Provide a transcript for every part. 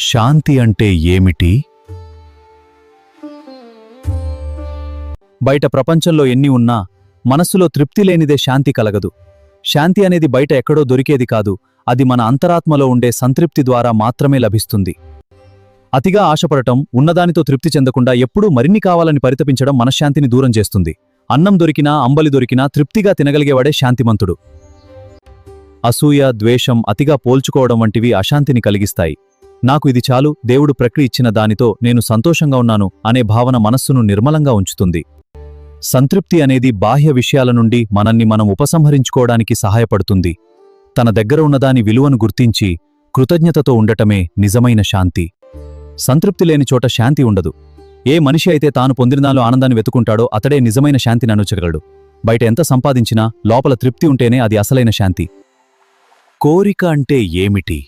శాంతి అంటే ఏమిటి? బయట ప్రపంచంలో ఎన్ని ఉన్నా మనస్సులో తృప్తి లేనిదే శాంతి కలగదు. శాంతి అనేది బయట ఎక్కడో దొరికేది కాదు, అది మన అంతరాత్మలో ఉండే సంతృప్తి ద్వారా మాత్రమే లభిస్తుంది. అతిగా ఆశపడటం, ఉన్నదానితో తృప్తి చెందకుండా ఎప్పుడూ మరిన్ని కావాలని పరితపించడం మనశ్శాంతిని దూరం చేస్తుంది. అన్నం దొరికినా, అంబలి దొరికినా తృప్తిగా తినగలిగేవాడే శాంతిమంతుడు. అసూయ, ద్వేషం, అతిగా పోల్చుకోవడం వంటివి అశాంతిని కలిగిస్తాయి. నాకు ఇది చాలు, దేవుడు ప్రక్రియ ఇచ్చిన దానితో నేను సంతోషంగా ఉన్నాను అనే భావన మనస్సును నిర్మలంగా ఉంచుతుంది. సంతృప్తి అనేది బాహ్య విషయాల నుండి మనల్ని మనం ఉపసంహరించుకోవడానికి సహాయపడుతుంది. తన దగ్గర ఉన్నదాని విలువను గుర్తించి కృతజ్ఞతతో ఉండటమే నిజమైన శాంతి. సంతృప్తి లేని చోట శాంతి ఉండదు. ఏ మనిషి అయితే తాను పొందినదానిలో ఆనందాన్ని వెతుకుంటాడో అతడే నిజమైన శాంతిని అనుచగలడు. బయట ఎంత సంపాదించినా లోపల తృప్తి ఉంటేనే అది అసలైన శాంతి. కోరిక అంటే ఏమిటి?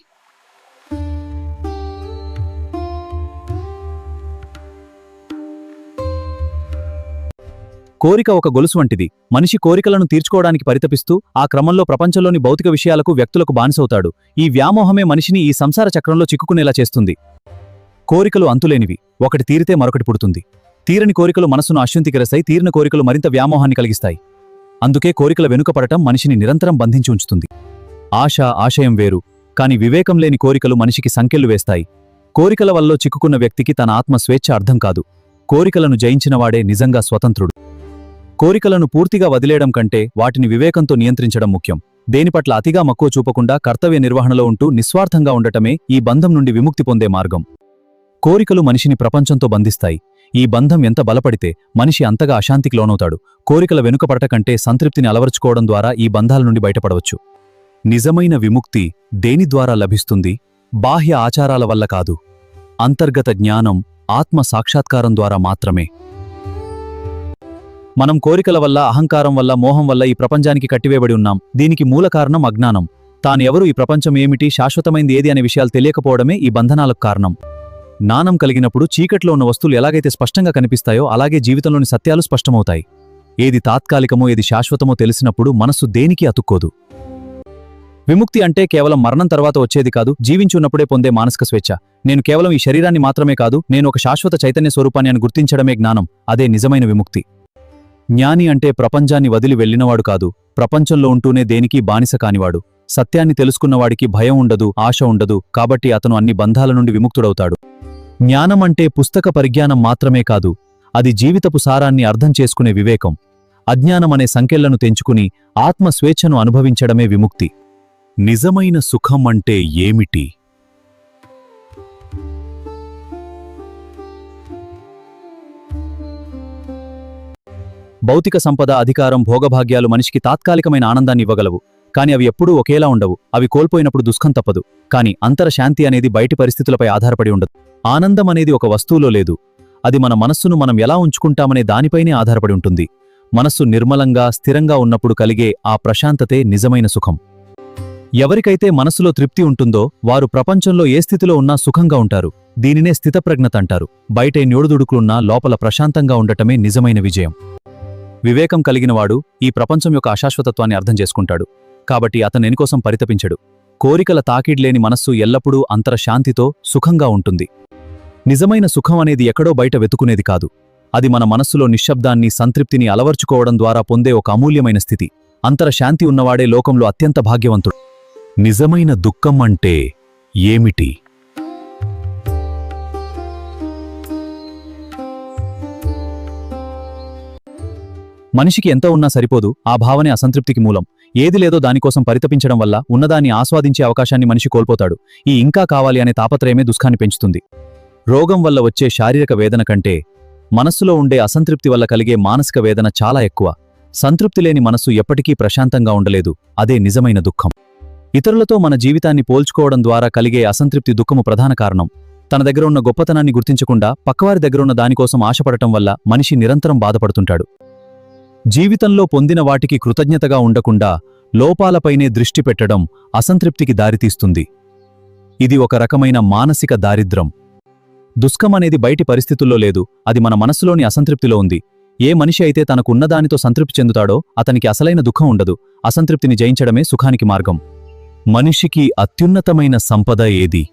కోరిక ఒక గొలుసు వంటిది. మనిషి కోరికలను తీర్చుకోవడానికి పరితపిస్తూ ఆ క్రమంలో ప్రపంచంలోని భౌతిక విషయాలకు, వ్యక్తులకు బానిసవుతాడు. ఈ వ్యామోహమే మనిషిని ఈ సంసార చక్రంలో చిక్కుకునేలా చేస్తుంది. కోరికలు అంతులేనివి. ఒకటి తీరితే మరొకటి పుడుతుంది. తీరని కోరికలు మనస్సును అశాంతికరస్తాయి, తీరిన కోరికలు మరింత వ్యామోహాన్ని కలిగిస్తాయి. అందుకే కోరికల వెనుకపడటం మనిషిని నిరంతరం బంధించి ఉంచుతుంది. ఆశ, ఆశయం వేరు, కాని వివేకం లేని కోరికలు మనిషికి సంకెళ్లు వేస్తాయి. కోరికల వల్ల చిక్కుకున్న వ్యక్తికి తన ఆత్మ స్వేచ్ఛ అర్థం కాదు. కోరికలను జయించినవాడే నిజంగా స్వతంత్రుడు. కోరికలను పూర్తిగా వదిలేయడం కంటే వాటిని వివేకంతో నియంత్రించడం ముఖ్యం. దేనిపట్ల అతిగా మక్కువ చూపకుండా కర్తవ్య నిర్వహణలో ఉంటూ నిస్వార్థంగా ఉండటమే ఈ బంధం నుండి విముక్తి పొందే మార్గం. కోరికలు మనిషిని ప్రపంచంతో బంధిస్తాయి. ఈ బంధం ఎంత బలపడితే మనిషి అంతగా అశాంతికి లోనవుతాడు. కోరికల వెనుకపడట కంటే సంతృప్తిని అలవర్చుకోవడం ద్వారా ఈ బంధాల నుండి బయటపడవచ్చు. నిజమైన విముక్తి దేని ద్వారా లభిస్తుంది? బాహ్య ఆచారాల వల్ల కాదు. అంతర్గత జ్ఞానం, ఆత్మ సాక్షాత్కారం ద్వారా మాత్రమే. మనం కోరికల వల్ల, అహంకారం వల్ల, మోహం వల్ల ఈ ప్రపంచానికి కట్టివేయబడి ఉన్నాం. దీనికి మూల కారణం అజ్ఞానం. తానెవరు, ఈ ప్రపంచం ఏమిటి, శాశ్వతమైంది ఏది అనే విషయాలు తెలియకపోవడమే ఈ బంధనాలకు కారణం. జ్ఞానం కలిగినప్పుడు చీకట్లో ఉన్న వస్తువులు ఎలాగైతే స్పష్టంగా కనిపిస్తాయో అలాగే జీవితంలోని సత్యాలు స్పష్టమవుతాయి. ఏది తాత్కాలికమో, ఏది శాశ్వతమో తెలిసినప్పుడు మనస్సు దేనికి అతుక్కోదు. విముక్తి అంటే కేవలం మరణం తర్వాత వచ్చేది కాదు, జీవించి ఉన్నప్పుడే పొందే మానసిక స్వేచ్ఛ. నేను కేవలం ఈ శరీరాన్ని మాత్రమే కాదు, నేను ఒక శాశ్వత చైతన్య స్వరూపాన్ని అని గుర్తించడమే జ్ఞానం. అదే నిజమైన విముక్తి. జ్ఞాని అంటే ప్రపంచాన్ని వదిలి వెళ్ళినవాడు కాదు, ప్రపంచంలో ఉంటూనే దేనికి బానిస కానివాడు. సత్యాన్ని తెలుసుకున్నవాడికి భయం ఉండదు, ఆశ ఉండదు. కాబట్టి అతను అన్ని బంధాల నుండి విముక్తుడవుతాడు. జ్ఞానం అంటే పుస్తక పరిజ్ఞానం మాత్రమే కాదు, అది జీవితపు సారాన్ని అర్థం చేసుకునే వివేకం. అజ్ఞానం అనే సంకెళ్లను తెంచుకుని ఆత్మ స్వేచ్ఛను అనుభవించడమే విముక్తి. నిజమైన సుఖం అంటే ఏమిటి? భౌతిక సంపద, అధికారం, భోగభాగ్యాలు మనిషికి తాత్కాలికమైన ఆనందాన్ని ఇవ్వగలవు. కాని అవి ఎప్పుడూ ఒకేలా ఉండవు. అవి కోల్పోయినప్పుడు దుఃఖం తప్పదు. కాని అంతరశాంతి అనేది బయటి పరిస్థితులపై ఆధారపడి ఉండదు. ఆనందం అనేది ఒక వస్తువులో లేదు, అది మన మనస్సును మనం ఎలా ఉంచుకుంటామనే దానిపైనే ఆధారపడి ఉంటుంది. మనస్సు నిర్మలంగా, స్థిరంగా ఉన్నప్పుడు కలిగే ఆ ప్రశాంతతే నిజమైన సుఖం. ఎవరికైతే మనస్సులో తృప్తి ఉంటుందో వారు ప్రపంచంలో ఏ స్థితిలో ఉన్నా సుఖంగా ఉంటారు. దీనినే స్థితప్రజ్ఞత అంటారు. బయట ఎన్నొడుదుడుకులున్నా లోపల ప్రశాంతంగా ఉండటమే నిజమైన విజయం. వివేకం కలిగినవాడు ఈ ప్రపంచం యొక్క అశాశ్వతత్వాన్ని అర్థం చేసుకుంటాడు. కాబట్టి అతను ఎనికోసం పరితపించడు. కోరికల తాకిడ్లేని మనస్సు ఎల్లప్పుడూ అంతరశాంతితో సుఖంగా ఉంటుంది. నిజమైన సుఖం అనేది ఎక్కడో బయట వెతుకునేది కాదు, అది మన మనస్సులో నిశ్శబ్దాన్ని, సంతృప్తిని అలవర్చుకోవడం ద్వారా పొందే ఒక అమూల్యమైన స్థితి. అంతరశాంతి ఉన్నవాడే లోకంలో అత్యంత భాగ్యవంతుడు. నిజమైన దుఃఖం అంటే ఏమిటి? మనిషికి ఎంత ఉన్నా సరిపోదు, ఆ భావనే అసంతృప్తికి మూలం. ఏది లేదో దానికోసం పరితపించడం వల్ల ఉన్నదాన్ని ఆస్వాదించే అవకాశాన్ని మనిషి కోల్పోతాడు. ఈ ఇంకా కావాలి అనే తాపత్రయమే దుఃఖాన్ని పెంచుతుంది. రోగం వల్ల వచ్చే శారీరక వేదన కంటే మనస్సులో ఉండే అసంతృప్తి వల్ల కలిగే మానసిక వేదన చాలా ఎక్కువ. సంతృప్తి లేని మనస్సు ఎప్పటికీ ప్రశాంతంగా ఉండలేదు. అదే నిజమైన దుఃఖం. ఇతరులతో మన జీవితాన్ని పోల్చుకోవడం ద్వారా కలిగే అసంతృప్తి దుఃఖము ప్రధాన కారణం. తన దగ్గర ఉన్న గొప్పతనాన్ని గుర్తించకుండా పక్కవారి దగ్గరున్న దానికోసం ఆశపడటం వల్ల మనిషి నిరంతరం బాధపడుతుంటాడు. జీవితంలో పొందిన వాటికి కృతజ్ఞతగా ఉండకుండా లోపాలపైనే దృష్టి పెట్టడం అసంతృప్తికి దారితీస్తుంది. ఇది ఒక రకమైన మానసిక దారిద్ర్యం. దుఃఖం అనేది బయటి పరిస్థితుల్లో లేదు, అది మన మనస్సులోని అసంతృప్తిలో ఉంది. ఏ మనిషి అయితే తనకు ఉన్నదానితో సంతృప్తి చెందుతాడో అతనికి అసలైన దుఃఖం ఉండదు. అసంతృప్తిని జయించడమే సుఖానికి మార్గం. మనిషికి అత్యున్నతమైన సంపద ఏది?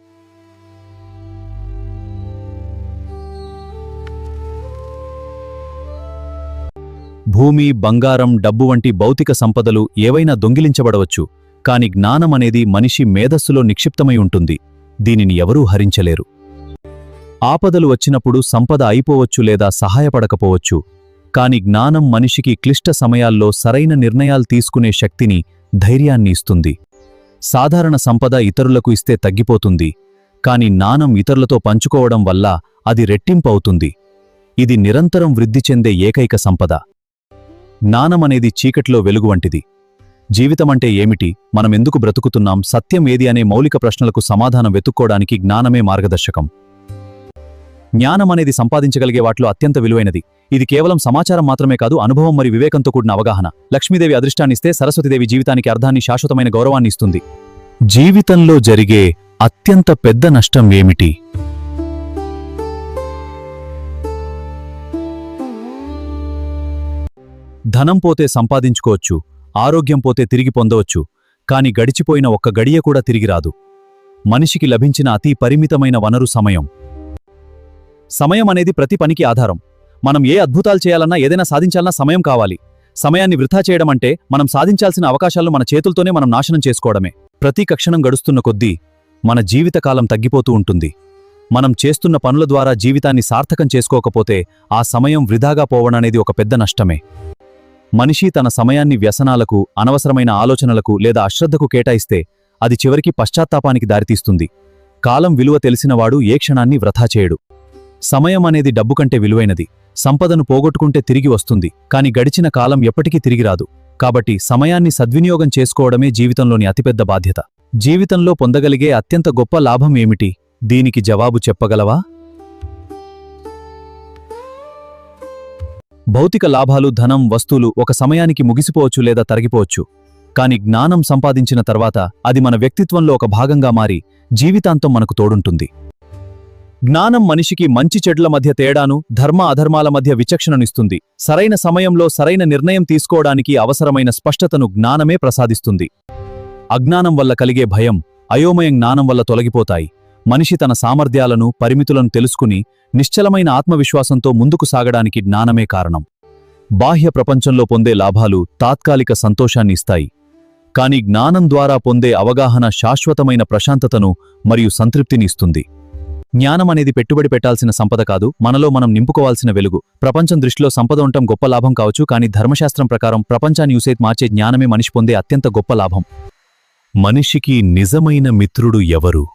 భూమి, బంగారం, డబ్బు వంటి భౌతిక సంపదలు ఏవైనా దొంగిలించబడవచ్చు, కాని జ్ఞానమనేది మనిషి మేధస్సులో నిక్షిప్తమై ఉంటుంది. దీనిని ఎవరూ హరించలేరు. ఆపదలు వచ్చినప్పుడు సంపద అయిపోవచ్చు లేదా సహాయపడకపోవచ్చు, కాని జ్ఞానం మనిషికి క్లిష్ట సమయాల్లో సరైన నిర్ణయాలు తీసుకునే శక్తిని, ధైర్యాన్ని ఇస్తుంది. సాధారణ సంపద ఇతరులకు ఇస్తే తగ్గిపోతుంది, కాని జ్ఞానం ఇతరులతో పంచుకోవడం వల్ల అది రెట్టింపవుతుంది. ఇది నిరంతరం వృద్ధి చెందే ఏకైక సంపద. జ్ఞానమనేది చీకట్లో వెలుగు వంటిది. జీవితమంటే ఏమిటి, మనమెందుకు బ్రతుకుతున్నాం, సత్యం ఏది అనే మౌలిక ప్రశ్నలకు సమాధానం వెతుక్కోవడానికి జ్ఞానమే మార్గదర్శకం. జ్ఞానమనేది సంపాదించగలిగే వాటిలో అత్యంత విలువైనది. ఇది కేవలం సమాచారం మాత్రమే కాదు, అనుభవం మరియు వివేకంతో కూడిన అవగాహన. లక్ష్మీదేవి అదృష్టాన్నిస్తే సరస్వతీదేవి జీవితానికి అర్థాన్ని, శాశ్వతమైన గౌరవాన్ని ఇస్తుంది. జీవితంలో జరిగే అత్యంత పెద్ద నష్టం ఏమిటి? ధనం పోతే సంపాదించుకోవచ్చు, ఆరోగ్యం పోతే తిరిగి పొందవచ్చు, కాని గడిచిపోయిన ఒక్క గడియ కూడా తిరిగి రాదు. మనిషికి లభించిన అతి పరిమితమైన వనరు సమయం. సమయం అనేది ప్రతి పనికి ఆధారం. మనం ఏ అద్భుతాలు చేయాలన్నా, ఏదైనా సాధించాలన్నా సమయం కావాలి. సమయాన్ని వృథా చేయడం అంటే మనం సాధించాల్సిన అవకాశాలను మన చేతులతోనే మనం నాశనం చేసుకోవడమే. ప్రతి క్షణం గడుస్తున్న కొద్దీ మన జీవితకాలం తగ్గిపోతూ ఉంటుంది. మనం చేస్తున్న పనుల ద్వారా జీవితాన్ని సార్థకం చేసుకోకపోతే ఆ సమయం వృధాగా పోవడమనేది ఒక పెద్ద నష్టమే. మనిషి తన సమయాన్ని వ్యసనాలకు, అనవసరమైన ఆలోచనలకు లేదా అశ్రద్ధకు కేటాయిస్తే అది చివరికి పశ్చాత్తాపానికి దారితీస్తుంది. కాలం విలువ తెలిసినవాడు ఏ క్షణాన్ని వృథా చేయడు. సమయం అనేది డబ్బు కంటే విలువైనది. సంపదను పోగొట్టుకుంటే తిరిగి వస్తుంది, కాని గడిచిన కాలం ఎప్పటికీ తిరిగిరాదు. కాబట్టి సమయాన్ని సద్వినియోగం చేసుకోవడమే జీవితంలోని అతిపెద్ద బాధ్యత. జీవితంలో పొందగలిగే అత్యంత గొప్ప లాభం ఏమిటి? దీనికి జవాబు చెప్పగలవా? భౌతిక లాభాలు, ధనం, వస్తువులు ఒక సమయానికి ముగిసిపోవచ్చు లేదా తరిగిపోవచ్చు. కాని జ్ఞానం సంపాదించిన తర్వాత అది మన వ్యక్తిత్వంలో ఒక భాగంగా మారి జీవితాంతం మనకు తోడుంటుంది. జ్ఞానం మనిషికి మంచి చెడ్ల మధ్య తేడాను, ధర్మ అధర్మాల మధ్య విచక్షణనిస్తుంది. సరైన సమయంలో సరైన నిర్ణయం తీసుకోవడానికి అవసరమైన స్పష్టతను జ్ఞానమే ప్రసాదిస్తుంది. అజ్ఞానం వల్ల కలిగే భయం, అయోమయం జ్ఞానం వల్ల తొలగిపోతాయి. మనిషి తన సామర్థ్యాలను, పరిమితులను తెలుసుకుని నిశ్చలమైన ఆత్మవిశ్వాసంతో ముందుకు సాగడానికి జ్ఞానమే కారణం. బాహ్య ప్రపంచంలో పొందే లాభాలు తాత్కాలిక సంతోషాన్ని ఇస్తాయి, కాని జ్ఞానం ద్వారా పొందే అవగాహన శాశ్వతమైన ప్రశాంతతను మరియు సంతృప్తిని ఇస్తుంది. జ్ఞానం అనేది పెట్టుబడి పెట్టాల్సిన సంపద కాదు, మనలో మనం నింపుకోవాల్సిన వెలుగు. ప్రపంచం దృష్టిలో సంపద ఉండటం గొప్ప లాభం కావచ్చు, కాని ధర్మశాస్త్రం ప్రకారం ప్రపంచాన్ని యూసేట్ మార్చే జ్ఞానమే మనిషి పొందే అత్యంత గొప్ప లాభం. మనిషికి నిజమైన మిత్రుడు ఎవరు?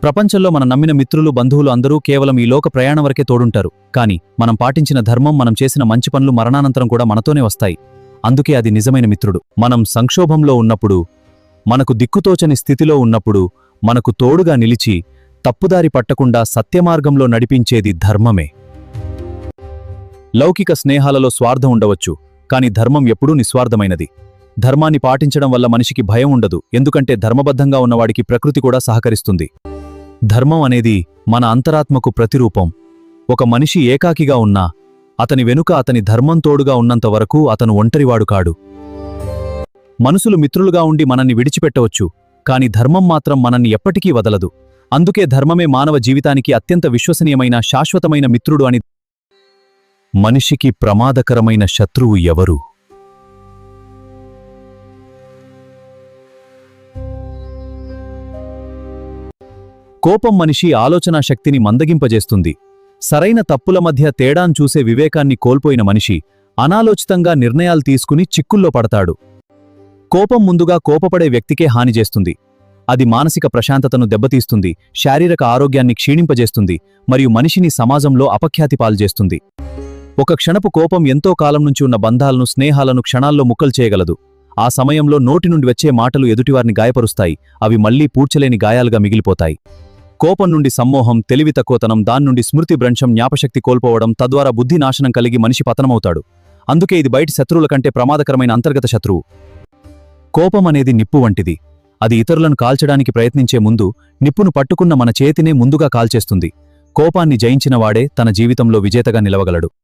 ప్రపంచంలో మనం నమ్మిన మిత్రులు, బంధువులు అందరూ కేవలం ఈ లోక ప్రయాణం వరకే తోడుంటారు. కాని మనం పాటించిన ధర్మం, మనం చేసిన మంచి పనులు మరణానంతరం కూడా మనతోనే వస్తాయి. అందుకే అది నిజమైన మిత్రుడు. మనం సంక్షోభంలో ఉన్నప్పుడు, మనకు దిక్కుతోచని స్థితిలో ఉన్నప్పుడు మనకు తోడుగా నిలిచి తప్పుదారి పట్టకుండా సత్యమార్గంలో నడిపించేది ధర్మమే. లౌకిక స్నేహాలలో స్వార్థం ఉండవచ్చు, కాని ధర్మం ఎప్పుడూ నిస్వార్థమైనది. ధర్మాన్ని పాటించడం వల్ల మనిషికి భయం ఉండదు, ఎందుకంటే ధర్మబద్ధంగా ఉన్నవాడికి ప్రకృతి కూడా సహకరిస్తుంది. ధర్మం అనేది మన అంతరాత్మకు ప్రతిరూపం. ఒక మనిషి ఏకాకిగా ఉన్నా అతని వెనుక అతని ధర్మం తోడుగా ఉన్నంతవరకు అతను ఒంటరివాడు కాడు. మనుషులు మిత్రులుగా ఉండి మనల్ని విడిచిపెట్టవచ్చు, కాని ధర్మం మాత్రం మనల్ని ఎప్పటికీ వదలదు. అందుకే ధర్మమే మానవ జీవితానికి అత్యంత విశ్వసనీయమైన, శాశ్వతమైన మిత్రుడు అని. మనిషికి ప్రమాదకరమైన శత్రువు ఎవరు? కోపం మనిషి ఆలోచనా శక్తిని మందగింపజేస్తుంది. సరైన తప్పుల మధ్య తేడాను చూసే వివేకాన్ని కోల్పోయిన మనిషి అనాలోచితంగా నిర్ణయాలు తీసుకుని చిక్కుల్లో పడతాడు. కోపం ముందుగా కోపపడే వ్యక్తికే హాని చేస్తుంది. అది మానసిక ప్రశాంతతను దెబ్బతీస్తుంది, శారీరక ఆరోగ్యాన్ని క్షీణింపజేస్తుంది మరియు మనిషిని సమాజంలో అపఖ్యాతి పాల్జేస్తుంది. ఒక క్షణపు కోపం ఎంతో కాలం నుంచి ఉన్న బంధాలను, స్నేహాలను క్షణాల్లో ముక్కలు చేయగలదు. ఆ సమయంలో నోటి నుండి వచ్చే మాటలు ఎదుటివారిని గాయపరుస్తాయి. అవి మళ్లీ పూడ్చలేని గాయాలుగా మిగిలిపోతాయి. కోపం నుండి సమ్మోహం, తెలివి తక్కువతనం, దాని నుండి స్మృతి భ్రంశం, జ్ఞాపశక్తి కోల్పోవడం, తద్వారా బుద్ధి నాశనం కలిగి మనిషి పతనమవుతాడు. అందుకే ఇది బయటి శత్రువుల కంటే ప్రమాదకరమైన అంతర్గత శత్రువు. కోపం అనేది నిప్పు వంటిది. అది ఇతరులను కాల్చడానికి ప్రయత్నించే ముందు నిప్పును పట్టుకున్న మన చేతినే ముందుగా కాల్చేస్తుంది. కోపాన్ని జయించినవాడే తన జీవితంలో విజేతగా నిలవగలడు.